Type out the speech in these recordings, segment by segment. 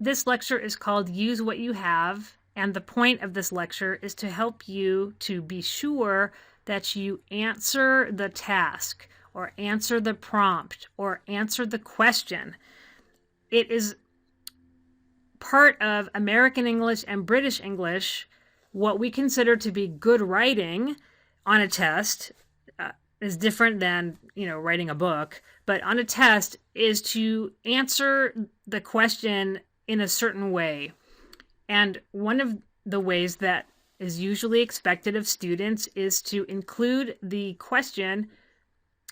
This lecture is called Use What You Have, and the point of this lecture is to help you to be sure that you answer the task, or answer the prompt, or answer the question. It is part of American English and British English, what we consider to be good writing on a test is different than, writing a book, but on a test is to answer the question in a certain way. And one of the ways that is usually expected of students is to include the question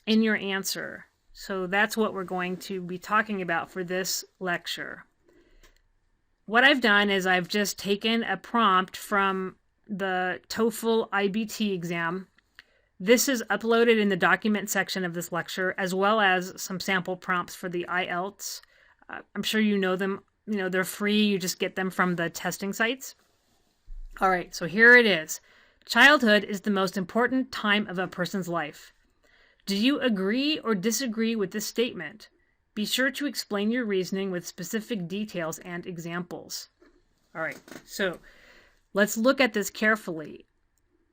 in your answer. So that's what we're going to be talking about for this lecture. What I've done is I've just taken a prompt from the TOEFL IBT exam. This is uploaded in the document section of this lecture, as well as some sample prompts for the IELTS. I'm sure you know them. They're free. You just get them from the testing sites. All right, so here it is. Childhood is the most important time of a person's life. Do you agree or disagree with this statement? Be sure to explain your reasoning with specific details and examples. All right, so let's look at this carefully.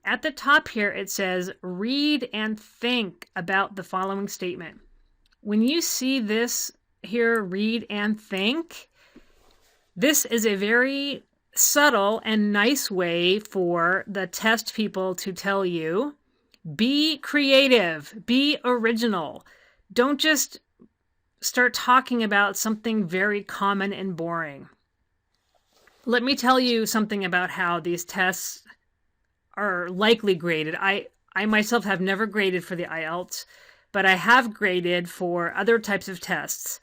At the top here, it says, read and think about the following statement. When you see this here, read and think, this is a very subtle and nice way for the test people to tell you, be creative, be original. Don't just start talking about something very common and boring. Let me tell you something about how these tests are likely graded. I myself have never graded for the IELTS, but I have graded for other types of tests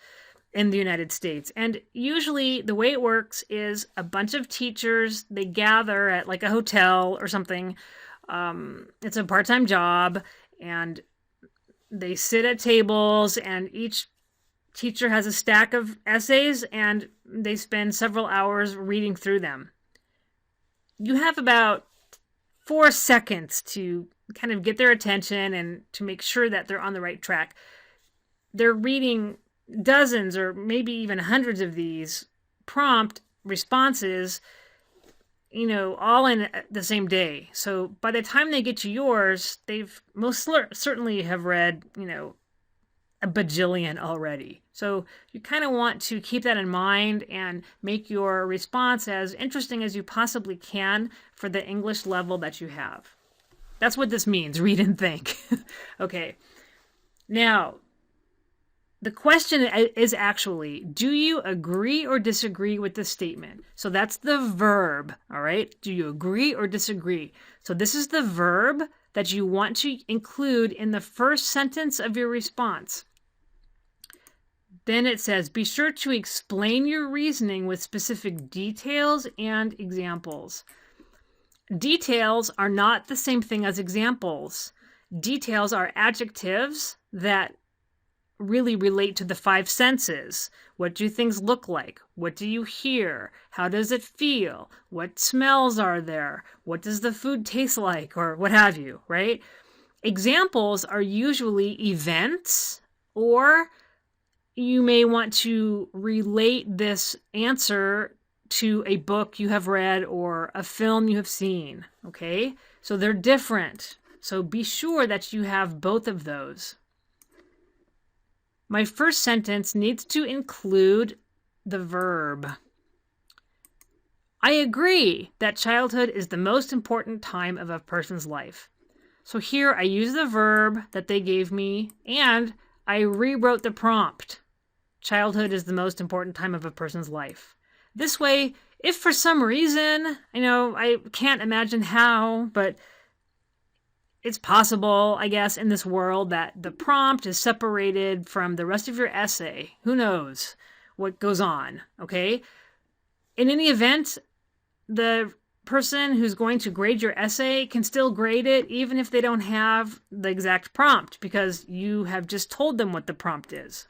in the United States. And usually the way it works is a bunch of teachers, they gather at like a hotel or something. It's a part-time job, and they sit at tables, and each teacher has a stack of essays, and they spend several hours reading through them. You have about 4 seconds to kind of get their attention and to make sure that they're on the right track. They're reading dozens or maybe even hundreds of these prompt responses, all in the same day. So by the time they get to yours, they've most certainly have read, a bajillion already. So you kind of want to keep that in mind and make your response as interesting as you possibly can for the English level that you have. That's what this means, read and think. Okay. Now, the question is actually, do you agree or disagree with the statement? So that's the verb, all right? Do you agree or disagree? So this is the verb that you want to include in the first sentence of your response. Then it says, be sure to explain your reasoning with specific details and examples. Details are not the same thing as examples. Details are adjectives that really relate to the 5 senses. What do things look like? What do you hear? How does it feel? What smells are there? What does the food taste like? Or what have you, right? Examples are usually events, or you may want to relate this answer to a book you have read or a film you have seen, okay? So they're different. So be sure that you have both of those. My first sentence needs to include the verb. I agree that childhood is the most important time of a person's life. So here I use the verb that they gave me, and I rewrote the prompt. Childhood is the most important time of a person's life. This way, if for some reason, I can't imagine how, but it's possible, I guess, in this world that the prompt is separated from the rest of your essay. Who knows what goes on, okay? In any event, the person who's going to grade your essay can still grade it even if they don't have the exact prompt, because you have just told them what the prompt is.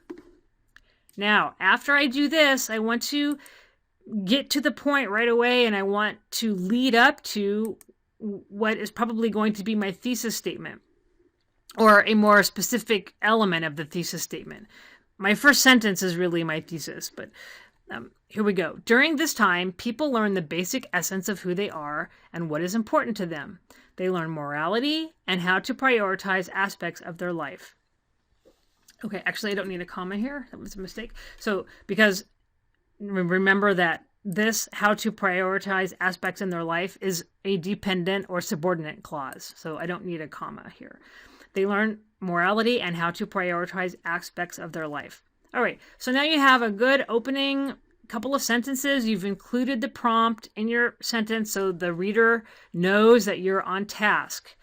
Now, after I do this, I want to get to the point right away, and I want to lead up to what is probably going to be my thesis statement, or a more specific element of the thesis statement. My first sentence is really my thesis, but Here we go. During this time, people learn the basic essence of who they are and what is important to them. They learn morality and how to prioritize aspects of their life. Okay, actually, I don't need a comma here. That was a mistake. So, because remember that this how to prioritize aspects in their life is a dependent or subordinate clause. So I don't need a comma here. They learn morality and how to prioritize aspects of their life. All right, so now you have a good opening couple of sentences. You've included the prompt in your sentence so the reader knows that you're on task.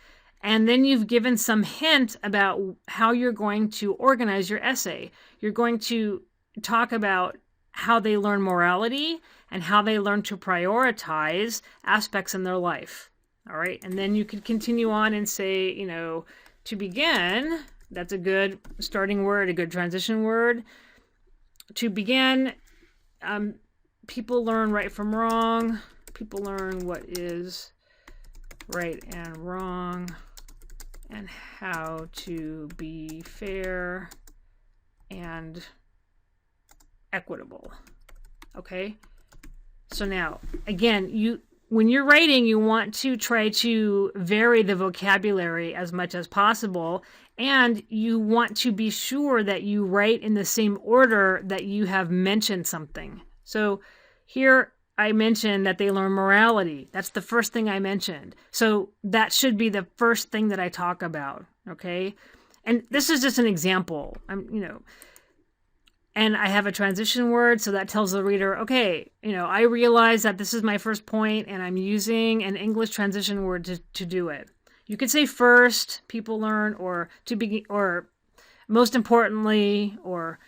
And then you've given some hint about how you're going to organize your essay. You're going to talk about how they learn morality and how they learn to prioritize aspects in their life. All right, and then you could continue on and say, to begin, that's a good starting word, a good transition word. To begin, people learn right from wrong. People learn what is right and wrong and how to be fair and equitable. Okay? So now, again, when you're writing, you want to try to vary the vocabulary as much as possible, and you want to be sure that you write in the same order that you have mentioned something. So here I mentioned that they learn morality. That's the first thing I mentioned. So that should be the first thing that I talk about, okay? And this is just an example. And I have a transition word, so that tells the reader, okay, I realize that this is my first point, and I'm using an English transition word to do it. You could say first, people learn, or to begin, or most importantly, or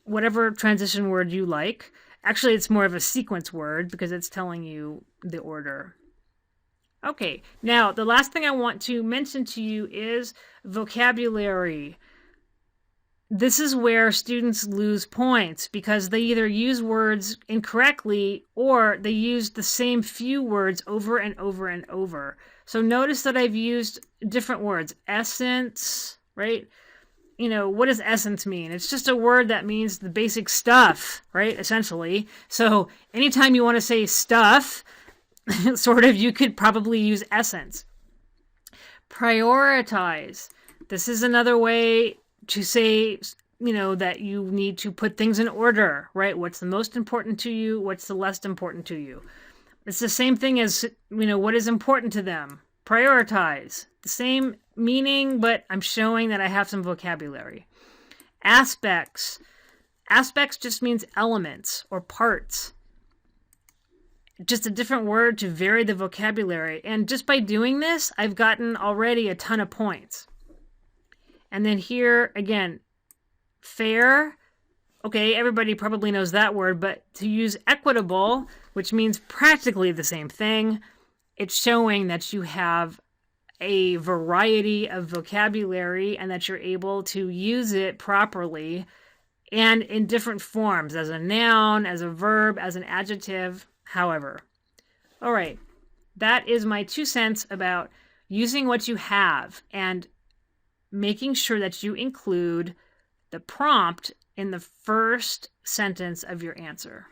whatever transition word you like. Actually, it's more of a sequence word because it's telling you the order. Okay, now the last thing I want to mention to you is vocabulary. This is where students lose points because they either use words incorrectly or they use the same few words over and over and over. So notice that I've used different words. Essence, right? What does essence mean? It's just a word that means the basic stuff, right? Essentially. So anytime you want to say stuff, you could probably use essence. Prioritize. This is another way to say, that you need to put things in order, right? What's the most important to you? What's the less important to you? It's the same thing as, what is important to them. Prioritize. The same meaning, but I'm showing that I have some vocabulary. Aspects. Aspects just means elements or parts. Just a different word to vary the vocabulary. And just by doing this, I've gotten already a ton of points. And then here, again, fair. Okay, everybody probably knows that word, but to use equitable, which means practically the same thing, it's showing that you have a variety of vocabulary and that you're able to use it properly and in different forms, as a noun, as a verb, as an adjective, however. All right, that is my 2 cents about using what you have and making sure that you include the prompt in the first sentence of your answer.